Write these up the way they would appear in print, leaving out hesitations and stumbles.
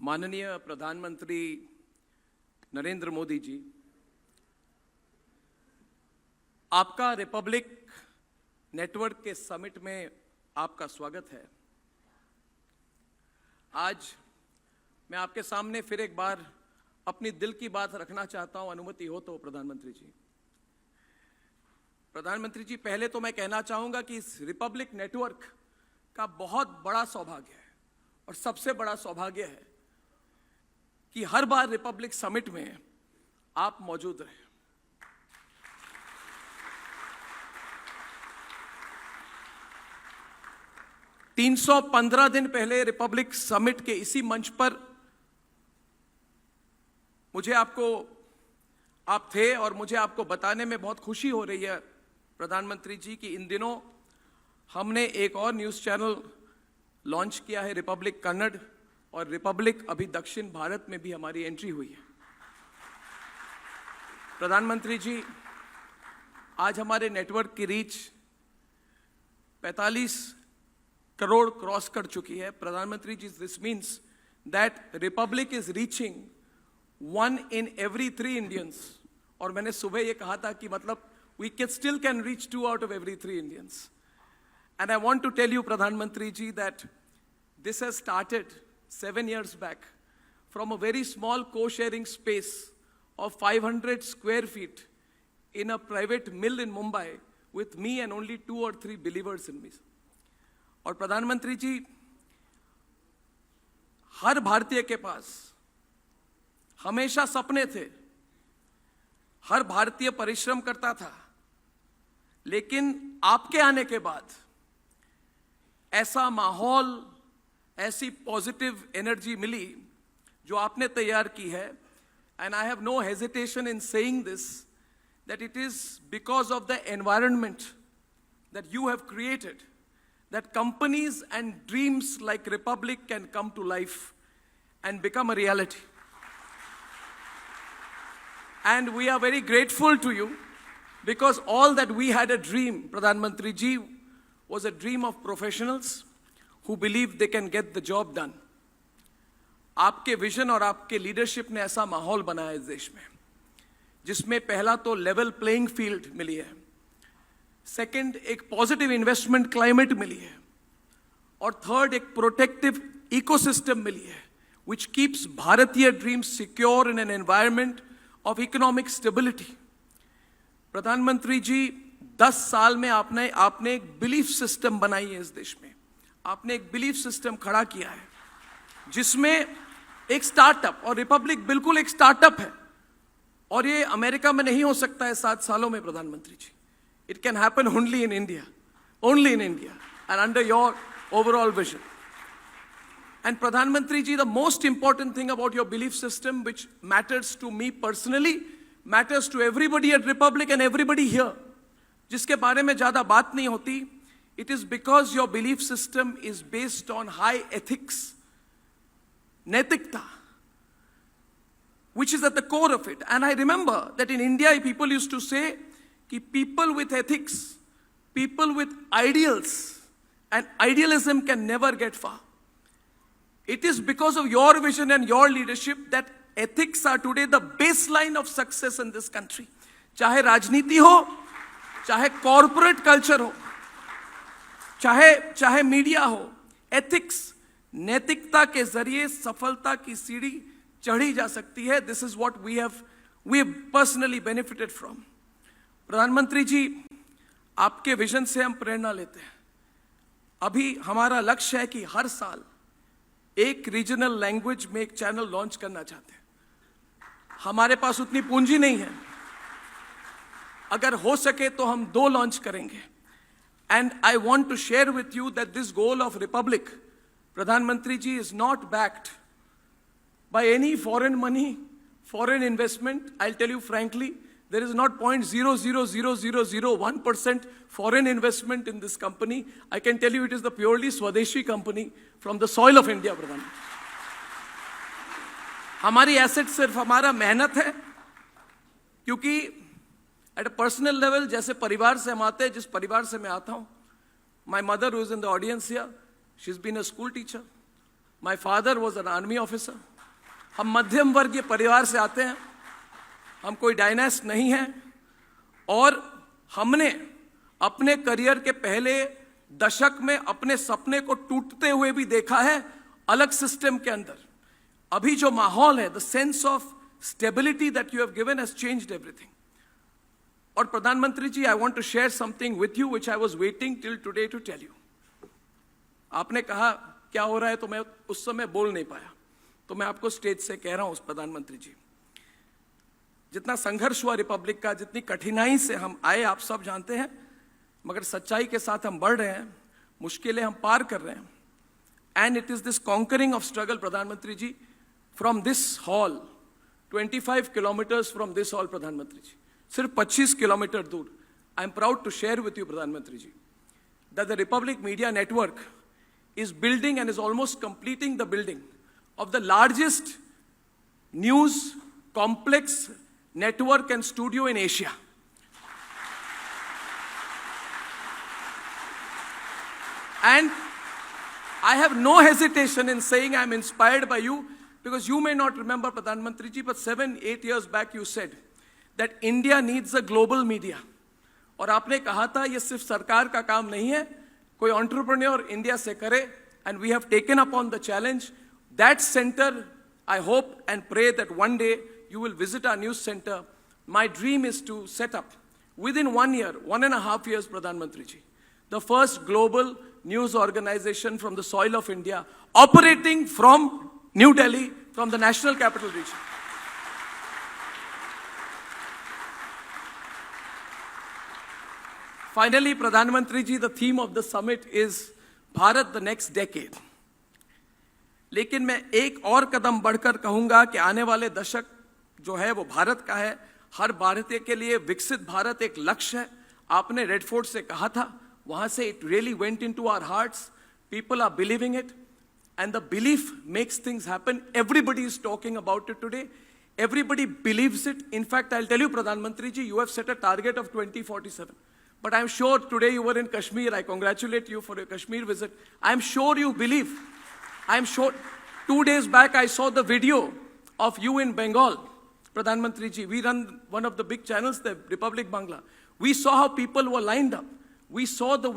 माननीय प्रधानमंत्री नरेंद्र मोदी जी, आपका रिपब्लिक नेटवर्क के समिट में आपका स्वागत है। आज मैं आपके सामने फिर एक बार अपनी दिल की बात रखना चाहता हूं, अनुमति हो तो प्रधानमंत्री जी। प्रधानमंत्री जी, पहले तो मैं कहना चाहूंगा कि इस रिपब्लिक नेटवर्क का बहुत बड़ा सौभाग्य है और सबसे बड़ा सौभाग्य है कि हर बार रिपब्लिक समिट में आप मौजूद रहे। तीन 315 दिन पहले रिपब्लिक समिट के इसी मंच पर आप थे और मुझे आपको बताने में बहुत खुशी हो रही है प्रधानमंत्री जी कि इन दिनों हमने एक और न्यूज़ चैनल लॉन्च किया है, रिपब्लिक कन्नड़, और रिपब्लिक अभी दक्षिण भारत में भी हमारी एंट्री हुई है। प्रधानमंत्री जी, आज हमारे नेटवर्क की रीच 45 करोड़ क्रॉस कर चुकी है। प्रधानमंत्री ji, this means that Republic is reaching 1 in every 3 Indians. और मैंने सुबह ये कहा था कि मतलब we still can reach 2 out of every 3 Indians. And I want to tell you, Pradhan ji, that this has started 7 years back from a very small co-sharing space of 500 square feet in a private mill in Mumbai with me and only 2 or 3 believers in me. और प्रधानमंत्री जी, हर भारतीय के पास हमेशा सपने थे, हर भारतीय परिश्रम करता था, लेकिन आपके आने के बाद ऐसा माहौल, ऐसी पॉजिटिव एनर्जी मिली जो आपने तैयार की है। And I have no hesitation in saying this that it is because of the environment that you have created that companies and dreams like Republic can come to life and become a reality. And we are very grateful to you because all that we had a dream, Pradhan Mantri ji, was a dream of professionals who believe they can get the job done. आपके vision और आपके leadership ने ऐसा माहौल बनाया इस देश में जिसमें पहला तो लेवल प्लेइंग फील्ड मिली है, सेकंड एक पॉजिटिव इन्वेस्टमेंट क्लाइमेट मिली है, और थर्ड एक प्रोटेक्टिव इकोसिस्टम मिली है which keeps भारतीय dreams secure in an environment of economic stability. प्रधानमंत्री जी, 10 साल में आपने एक बिलीफ सिस्टम बनाई है इस देश में। आपने एक बिलीफ सिस्टम खड़ा किया है जिसमें एक स्टार्टअप, और रिपब्लिक बिल्कुल एक स्टार्टअप है, और ये अमेरिका में नहीं हो सकता है 7 सालों में प्रधानमंत्री जी। It can happen only in India, and under your overall vision. And Pradhan Mantri ji, the most important thing about your belief system, which matters to me personally, matters to everybody at Republic and everybody here, जिसके बारे में ज़्यादा बात नहीं होती, it is because your belief system is based on high ethics, नैतिकता, which is at the core of it. And I remember that in India, people used to say, कि people with ethics, people with ideals and idealism can never get far. It is because of your vision and your leadership that ethics are today the baseline of success in this country. चाहे राजनीति हो, चाहे corporate culture हो, चाहे media हो, ethics, नैतिकता के जरिए सफलता की सीढ़ी चढ़ी जा सकती है। This is what we have personally benefited from. प्रधानमंत्री जी, आपके विजन से हम प्रेरणा लेते हैं। अभी हमारा लक्ष्य है कि हर साल एक रीजनल लैंग्वेज में एक चैनल लॉन्च करना चाहते हैं। हमारे पास उतनी पूंजी नहीं है, अगर हो सके तो हम 2 लॉन्च करेंगे। And I want to share with you that this goal of Republic, प्रधानमंत्री ji, is not backed by any foreign money, foreign investment. I tell you frankly, there is not 0.00001% foreign investment in this company. I can tell you it is the purely Swadeshi company from the soil of India, Pradhan. हमारी asset सिर्फ हमारा मेहनत है, क्योंकि at a personal level जैसे परिवार से हम आते हैं, जिस परिवार से मैं आता हूँ, my mother who is in the audience here, she's been a school teacher. My father was an army officer. हम मध्यम वर्गीय परिवार से आते हैं, हम कोई डायनेस्ट नहीं है, और हमने अपने करियर के पहले दशक में अपने सपने को टूटते हुए भी देखा है अलग सिस्टम के अंदर। अभी जो माहौल है, the sense of stability that you have given has changed everything. और प्रधानमंत्री ji, I want to share something with you which I was waiting till today to tell you. आपने कहा क्या हो रहा है, तो मैं उस समय बोल नहीं पाया, तो मैं आपको स्टेज से कह रहा हूं प्रधानमंत्री जी, जितना संघर्ष हुआ रिपब्लिक का, जितनी कठिनाई से हम आए आप सब जानते हैं, मगर सच्चाई के साथ हम बढ़ रहे हैं, मुश्किलें हम पार कर रहे हैं। And it is this conquering of struggle प्रधानमंत्री ji, from this hall 25 kilometres from this hall प्रधानमंत्री जी, सिर्फ 25 किलोमीटर दूर, I am proud to share with you प्रधानमंत्री ji that the Republic Media Network is building and is almost completing the building of the largest news complex network and studio in Asia. And I have no hesitation in saying I am inspired by you, because you may not remember, Pradhan Mantri ji, but 7-8 years back you said that India needs a global media. और आपने कहा था ये सिर्फ सरकार का काम नहीं है, कोई एंटरप्रेन्योर इंडिया से करे, and we have taken upon the challenge. That center, I hope and pray that one day you will visit our news center. My dream is to set up within 1 year, 1.5 years, Pradhan Mantri ji, the first global news organization from the soil of India, operating from New Delhi, from the National Capital Region. Finally, Pradhan Mantri ji, the theme of the summit is Bharat the next decade. लेकिन मैं एक और कदम बढ़कर कहूंगा कि आने वाले दशक जो है वो भारत का है, हर भारतीय के लिए विकसित भारत एक लक्ष्य है। आपने रेड फोर्ट से कहा था, वहां से it really went into our hearts. People are believing it, and the belief makes things happen. Everybody is talking about it today. Everybody believes it. In fact, I'll tell you, Pradhan Mantri ji, you have set a target of 2047. But I'm sure today you were in Kashmir. I congratulate you for your Kashmir visit. I'm sure you believe. I'm sure. 2 days back, I saw the video of you in Bengal, Pradhan Mantri ji. We run one of the big channels, the Republic Bangla. We saw how people were lined up. We saw the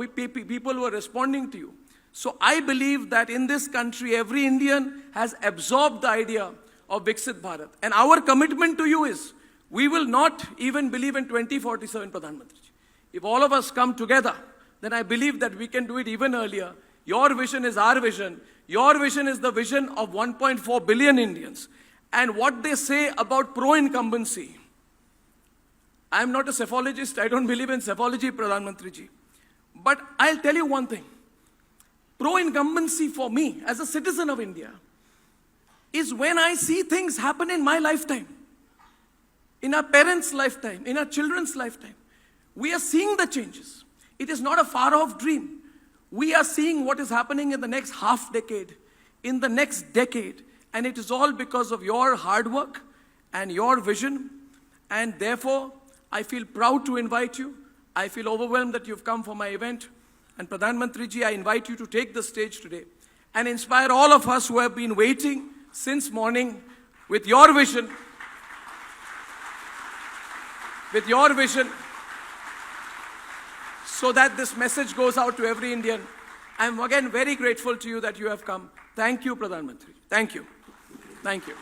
people were responding to you. So I believe that in this country, every Indian has absorbed the idea of Viksit Bharat. And our commitment to you is, we will not even believe in 2047, Pradhan Mantri ji. If all of us come together, then I believe that we can do it even earlier. Your vision is our vision. Your vision is the vision of 1.4 billion Indians. And what they say about pro-incumbency, I am not a psephologist. I don't believe in psephology, Pradhan Mantri ji. But I'll tell you one thing. Pro-incumbency for me, as a citizen of India, is when I see things happen in my lifetime, in our parents' lifetime, in our children's lifetime. We are seeing the changes. It is not a far-off dream. We are seeing what is happening in the next half decade, in the next decade, and it is all because of your hard work and your vision. And therefore, I feel proud to invite you. I feel overwhelmed that you've come for my event. And Pradhan Mantri ji, I invite you to take the stage today and inspire all of us who have been waiting since morning with your vision, so that this message goes out to every Indian. I'm again very grateful to you that you have come. Thank you, Pradhan Mantri. Thank you. Thank you.